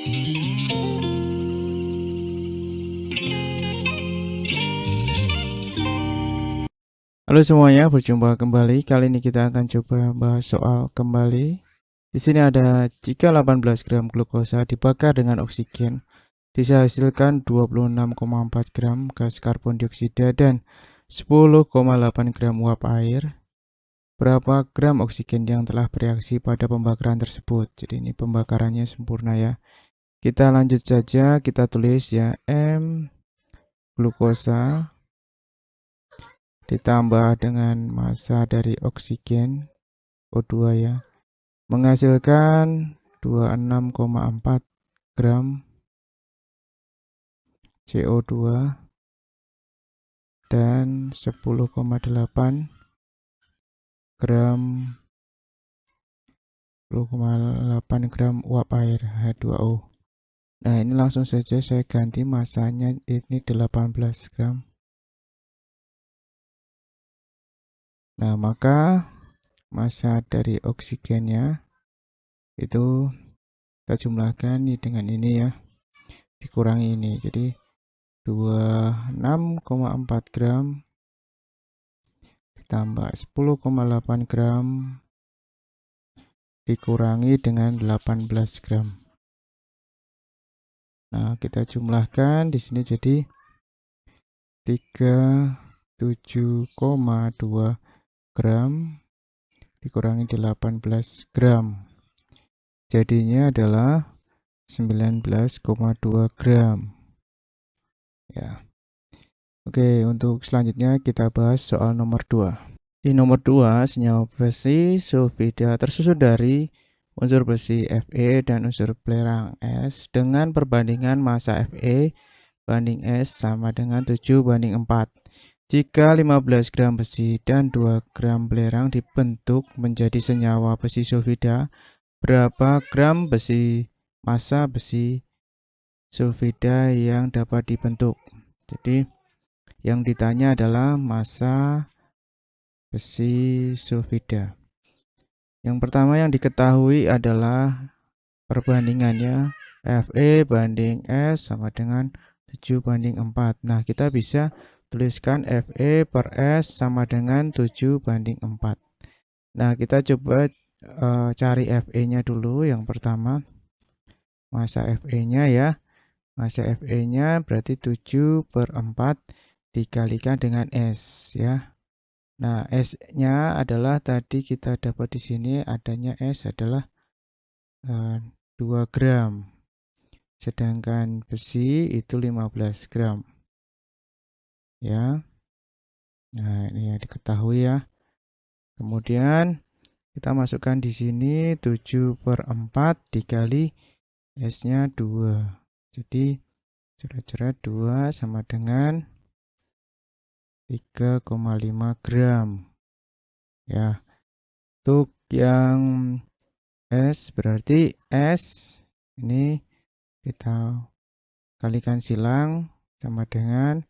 Halo semuanya, berjumpa kembali. Kali ini kita akan coba bahas soal kembali. Di sini ada jika 18 gram glukosa dibakar dengan oksigen, dihasilkan 26,4 gram gas karbon dioksida dan 10,8 gram uap air. Berapa gram oksigen yang telah bereaksi pada pembakaran tersebut? Jadi ini pembakarannya sempurna ya. Kita lanjut saja, kita tulis ya M glukosa ditambah dengan massa dari oksigen O2 ya, menghasilkan 26,4 gram CO2 dan 10,8 gram uap air H2O. Nah, ini langsung saja saya ganti masanya, ini 18 gram. Nah, maka massa dari oksigennya itu kita jumlahkan dengan ini ya, dikurangi ini. Jadi 26,4 gram ditambah 10,8 gram dikurangi dengan 18 gram. Nah, kita jumlahkan di sini jadi 37,2 gram dikurangi 18 gram. Jadinya adalah 19,2 gram. Ya. Oke, untuk selanjutnya kita bahas soal nomor 2. Di nomor 2, senyawa besi sulfida tersusun dari unsur besi Fe dan unsur belerang S dengan perbandingan massa Fe banding S sama dengan 7:4. Jika 15 gram besi dan 2 gram belerang dibentuk menjadi senyawa besi sulfida, berapa gram massa besi sulfida yang dapat dibentuk? Jadi yang ditanya adalah massa besi sulfida. Yang pertama yang diketahui adalah perbandingannya Fe banding S sama dengan 7:4. Nah, kita bisa tuliskan Fe per S sama dengan 7:4. Nah, kita coba cari Fe-nya dulu. Yang pertama, massa Fe-nya ya. Massa Fe-nya berarti 7/4 dikalikan dengan S ya. Nah, S-nya adalah tadi kita dapat di sini adanya S adalah 2 gram. Sedangkan besi itu 15 gram. Ya. Nah, ini ya diketahui ya. Kemudian kita masukkan di sini 7/4 dikali S-nya 2. Jadi coret-coret 2 sama dengan 3,5 gram. Ya. Untuk yang S berarti S ini kita kalikan silang sama dengan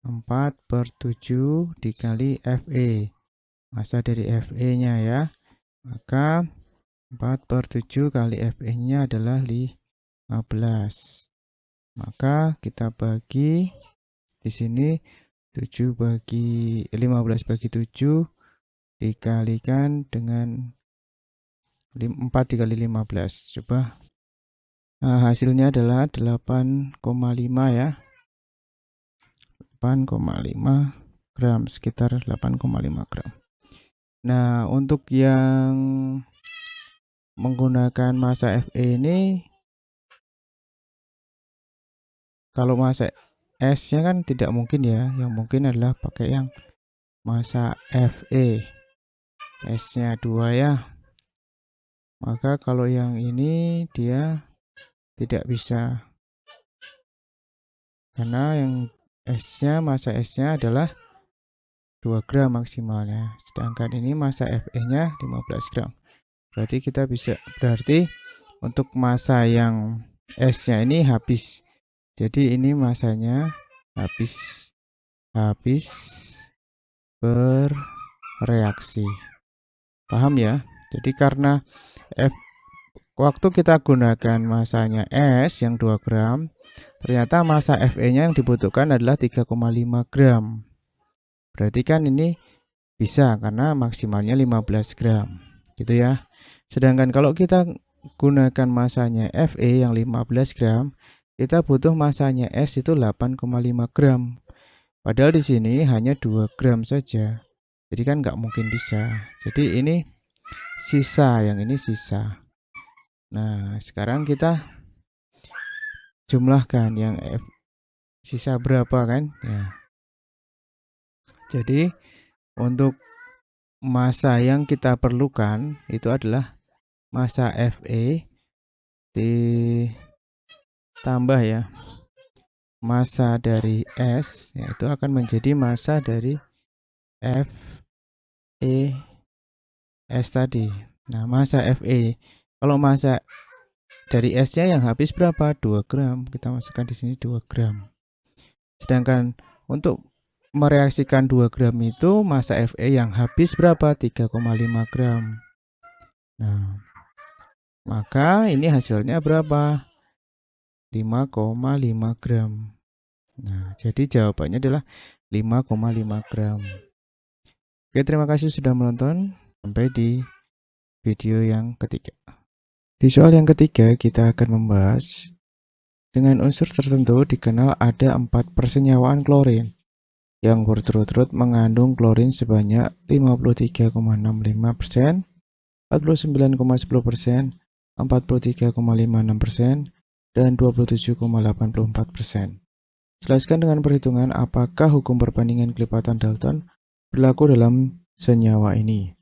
4/7 dikali Fe. Massa dari Fe-nya ya. Maka 4/7 kali Fe-nya adalah 15. Maka kita bagi di sini 15 bagi 7 dikalikan dengan 4 dikali 15. Coba. Nah, hasilnya adalah 8,5 ya. 8,5 gram, sekitar 8,5 gram. Nah, untuk yang menggunakan massa Fe ini, kalau massa S-nya kan tidak mungkin ya, yang mungkin adalah pakai yang massa Fe, S-nya 2 ya. Maka kalau yang ini dia tidak bisa, karena yang S-nya, massa S-nya adalah 2 gram maksimalnya, sedangkan ini massa Fe-nya 15 gram. Berarti untuk massa yang S-nya ini habis. Jadi ini massanya habis bereaksi. Paham ya? Jadi karena waktu kita gunakan masanya S yang 2 gram, ternyata massa Fe-nya yang dibutuhkan adalah 3,5 gram. Berarti kan ini bisa karena maksimalnya 15 gram. Gitu ya. Sedangkan kalau kita gunakan masanya Fe yang 15 gram, kita butuh masanya S itu 8,5 gram. Padahal di sini hanya 2 gram saja. Jadi kan nggak mungkin bisa. Jadi ini sisa, yang ini sisa. Nah, sekarang kita jumlahkan yang F sisa berapa kan? Ya. Jadi untuk massa yang kita perlukan itu adalah massa Fe ditambah ya massa dari S, yaitu akan menjadi massa dari Fe S tadi. Nah, massa Fe, kalau massa dari S-nya yang habis berapa? 2 gram. Kita masukkan di sini 2 gram. Sedangkan untuk mereaksikan 2 gram itu massa Fe yang habis berapa? 3,5 gram. Nah, maka ini hasilnya berapa? 5,5 gram. Nah, jadi jawabannya adalah 5,5 gram. Oke, terima kasih sudah menonton. Sampai di video yang ketiga. Di soal yang ketiga, kita akan membahas dengan unsur tertentu dikenal ada 4 persenyawaan klorin yang berturut-turut mengandung klorin sebanyak 53,65%, 49,10%, 43,56%, dan 27,84%. Jelaskan dengan perhitungan apakah hukum perbandingan kelipatan Dalton berlaku dalam senyawa ini.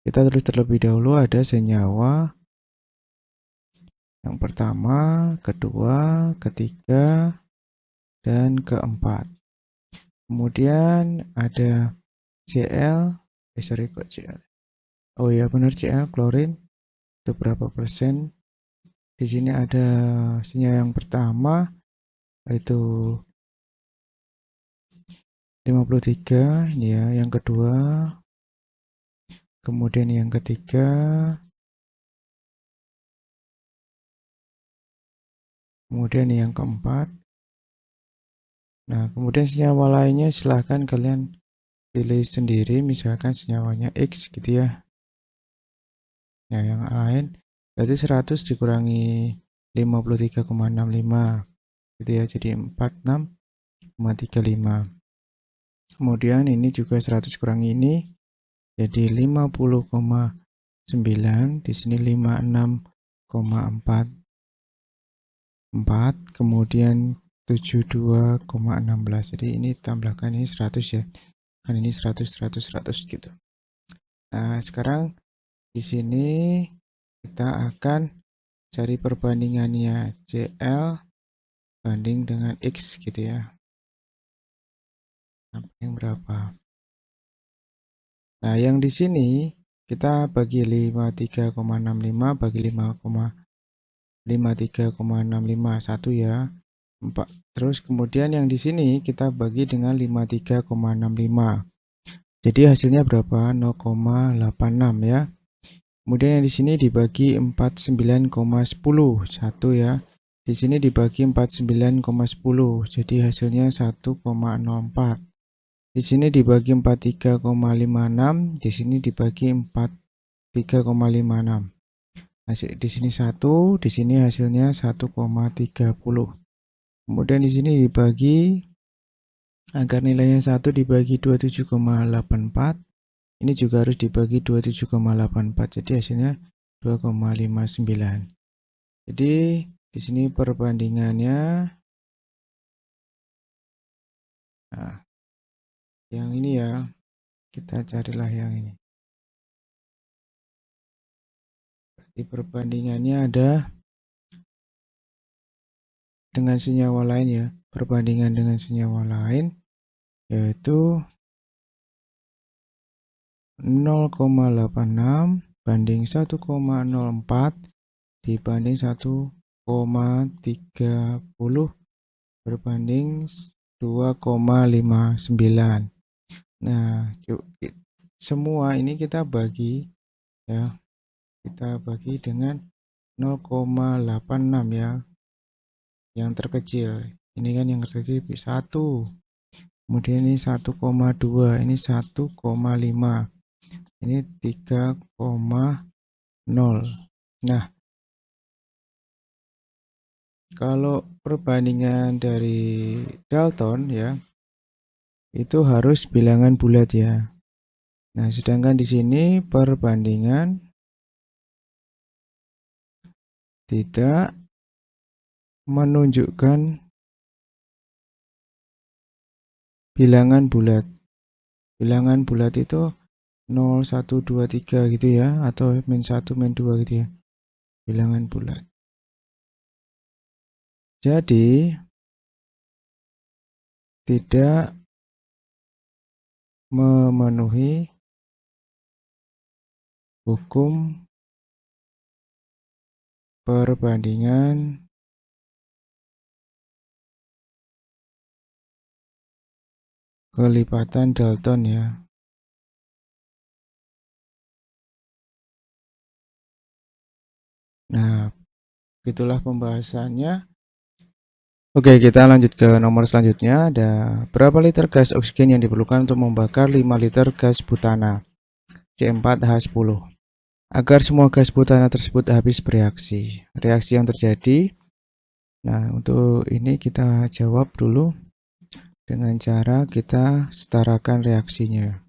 Kita tulis terlebih dahulu ada senyawa yang pertama, kedua, ketiga, dan keempat. Kemudian ada Cl, kok Cl. Oh ya benar Cl, klorin. Itu berapa persen? Di sini ada senyawa yang pertama yaitu 53, ini ya, yang kedua, kemudian yang ketiga, kemudian yang keempat. Nah, kemudian senyawa lainnya silahkan kalian pilih sendiri, misalkan senyawanya X gitu ya. Nah, yang lain berarti 100 dikurangi 53,65 gitu ya, jadi 46,35. Kemudian ini juga 100 kurangi ini jadi 50,9, di sini 56,44, kemudian 72,16. Jadi ini tambahkan ini 100 ya. Kan ini 100 gitu. Nah, sekarang di sini kita akan cari perbandingannya Cl banding dengan X gitu ya. Yang berapa? Nah, yang di sini kita bagi 53,65 bagi 53,65 1 ya. 4. Terus kemudian yang di sini kita bagi dengan 53,65. Jadi hasilnya berapa? 0,86 ya. Kemudian yang di sini dibagi 49,10 1 ya. Di sini dibagi 49,10. Jadi hasilnya 1,04. Di sini dibagi 43,56, di sini dibagi 43,56. Hasil di sini 1, di sini hasilnya 1,30. Kemudian di sini dibagi agar nilainya 1 dibagi 27,84. Ini juga harus dibagi 27,84. Jadi hasilnya 2,59. Jadi di sini perbandingannya nah, yang ini ya. Kita carilah yang ini. Di perbandingannya ada dengan senyawa lain ya. Perbandingan dengan senyawa lain yaitu 0,86 banding 1,04 dibanding 1,30 berbanding 2,59. Nah, semua ini kita bagi ya. Kita bagi dengan 0,86 ya, yang terkecil. Ini kan yang terkecil 1. Kemudian ini 1,2, ini 1,5. Ini 3,0. Nah, kalau perbandingan dari Dalton ya, itu harus bilangan bulat ya. Nah, sedangkan di sini perbandingan tidak menunjukkan bilangan bulat. Bilangan bulat itu 0, 1, 2, 3 gitu ya, atau min 1, min 2 gitu ya. Bilangan bulat. Jadi, tidak memenuhi hukum perbandingan kelipatan Dalton ya. Nah, itulah pembahasannya. Oke, kita lanjut ke nomor selanjutnya. Ada berapa liter gas oksigen yang diperlukan untuk membakar 5 liter gas butana C4H10 agar semua gas butana tersebut habis bereaksi. Reaksi yang terjadi. Nah, untuk ini kita jawab dulu dengan cara kita setarakan reaksinya.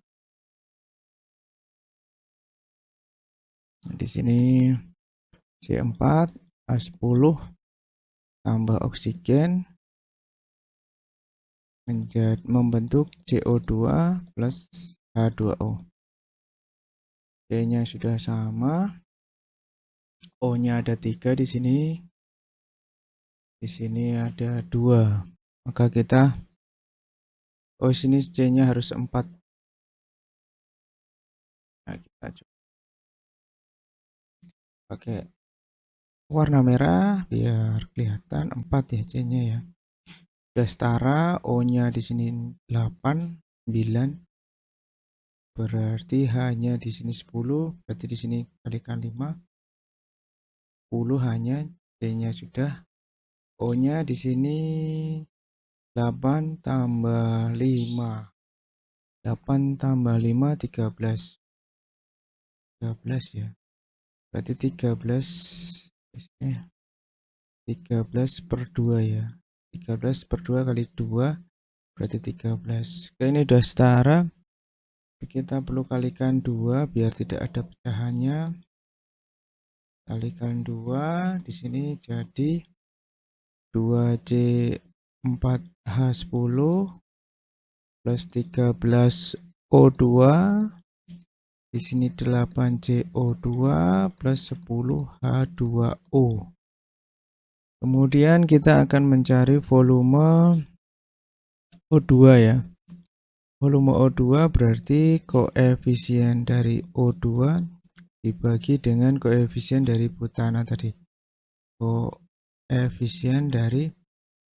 Di sini C4H10 tambah oksigen membentuk CO2 plus H2O. C-nya sudah sama, O-nya ada 3 di sini. Di sini ada 2. Maka kita sini C-nya harus 4. Nah, kita coba pakai warna merah biar kelihatan 4 ya C-nya ya. Sudah setara, O-nya di sini 8, 9. Berarti H-nya di sini 10, berarti di sini kalikan 5. 10 hanya, C-nya sudah. O-nya di sini 8 tambah 5. 8 tambah 5, 13. 13 ya. Berarti 13 per 2 ya. 13 per 2 kali 2 berarti 13. Oke, ini udah setara. Kita perlu kalikan 2 biar tidak ada pecahannya. Kalikan 2 di sini jadi 2C4H10 plus 13O2. Di sini 8CO2 plus 10H2O. Kemudian kita akan mencari volume O2 ya. Volume O2 berarti koefisien dari O2 dibagi dengan koefisien dari butana tadi. Koefisien dari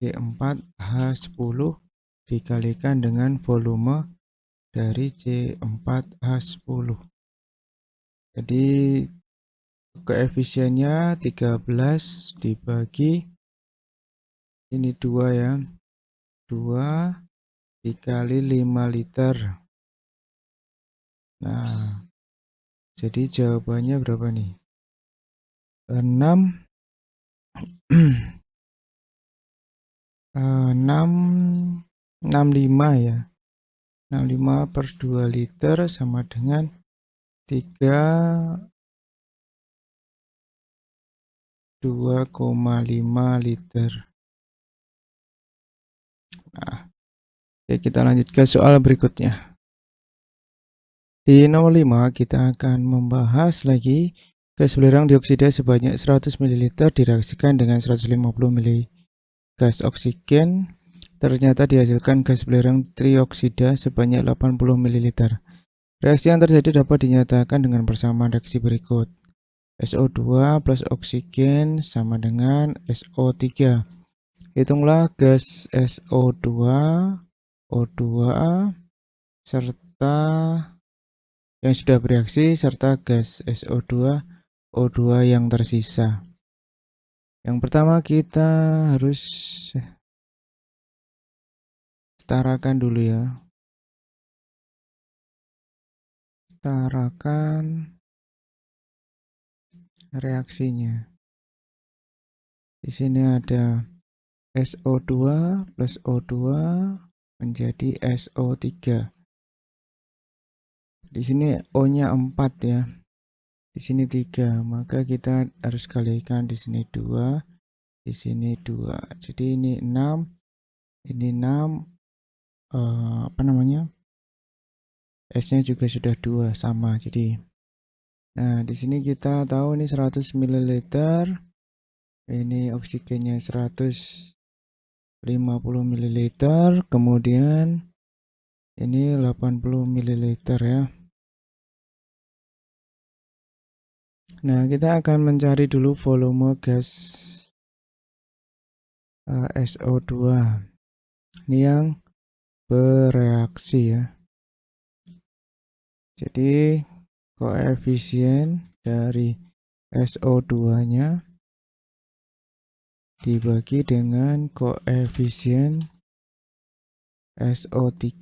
C4H10 dikalikan dengan volume dari C4H10. Jadi koefisiennya 13 dibagi ini 2 ya. 2 dikali 5 liter. Nah, jadi jawabannya berapa nih? 6 65 ya. 65 per 2 liter sama dengan 2,5 liter. Nah, oke, kita lanjut ke soal berikutnya. Di nomor 5 kita akan membahas lagi gas belerang dioksida sebanyak 100 ml direaksikan dengan 150 ml gas oksigen. Ternyata dihasilkan gas belerang trioksida sebanyak 80 ml. Reaksi yang terjadi dapat dinyatakan dengan persamaan reaksi berikut. SO2 plus oksigen sama dengan SO3. Hitunglah gas SO2, O2, serta yang sudah bereaksi serta gas SO2, O2 yang tersisa. Yang pertama kita harus setarakan dulu ya. Setarakan reaksinya. Di sini ada SO2 plus O2 menjadi SO3. Di sini O-nya 4 ya. Di sini 3, maka kita harus kalikan di sini 2, di sini 2. Jadi ini 6, ini 6, apa namanya? S-nya juga sudah 2 sama. Jadi nah, di sini kita tahu ini 100 ml. Ini oksigennya 150 ml, kemudian ini 80 ml ya. Nah, kita akan mencari dulu volume gas SO2. Ini yang bereaksi ya. Jadi koefisien dari SO2-nya dibagi dengan koefisien SO3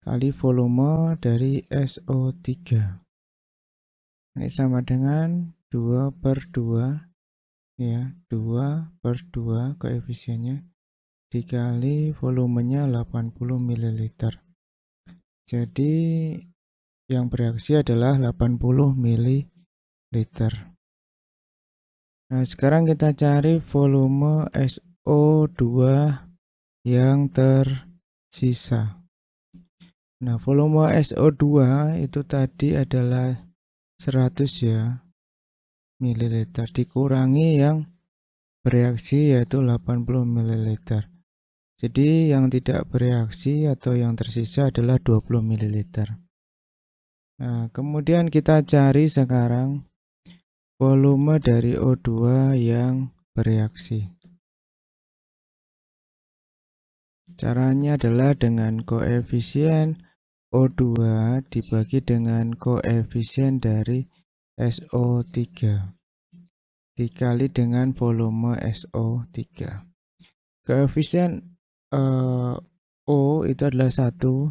kali volume dari SO3. Ini sama dengan 2/2 ya, 2/2 koefisiennya dikali volumenya 80 ml. Jadi yang bereaksi adalah 80 ml. Nah, sekarang kita cari volume SO2 yang tersisa. Nah, volume SO2 itu tadi adalah 100 ya mililiter, dikurangi yang bereaksi yaitu 80 ml. Jadi yang tidak bereaksi atau yang tersisa adalah 20 ml. Nah, kemudian kita cari sekarang volume dari O2 yang bereaksi. Caranya adalah dengan koefisien O2 dibagi dengan koefisien dari SO3 dikali dengan volume SO3. Koefisien O itu adalah 1,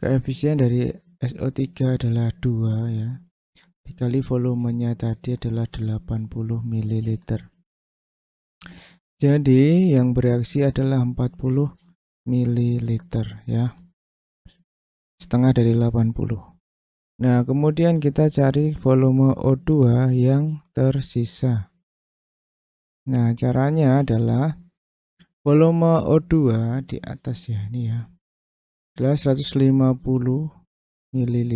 koefisien dari SO3 adalah 2 ya, dikali volumenya tadi adalah 80 ml. Jadi yang bereaksi adalah 40 ml ya, setengah dari 80. Nah, kemudian kita cari volume O2 yang tersisa. Nah, caranya adalah volume O2 di atas ya, ini ya, adalah 150 ml.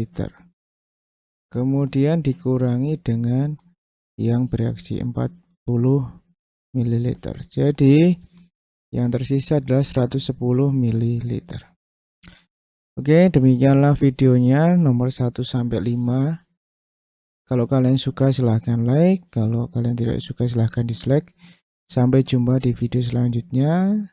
Kemudian dikurangi dengan yang bereaksi 40 ml. Jadi yang tersisa adalah 110 ml. Oke, demikianlah videonya nomor 1 sampai 5. Kalau kalian suka silahkan like, kalau kalian tidak suka silahkan dislike. Sampai jumpa di video selanjutnya.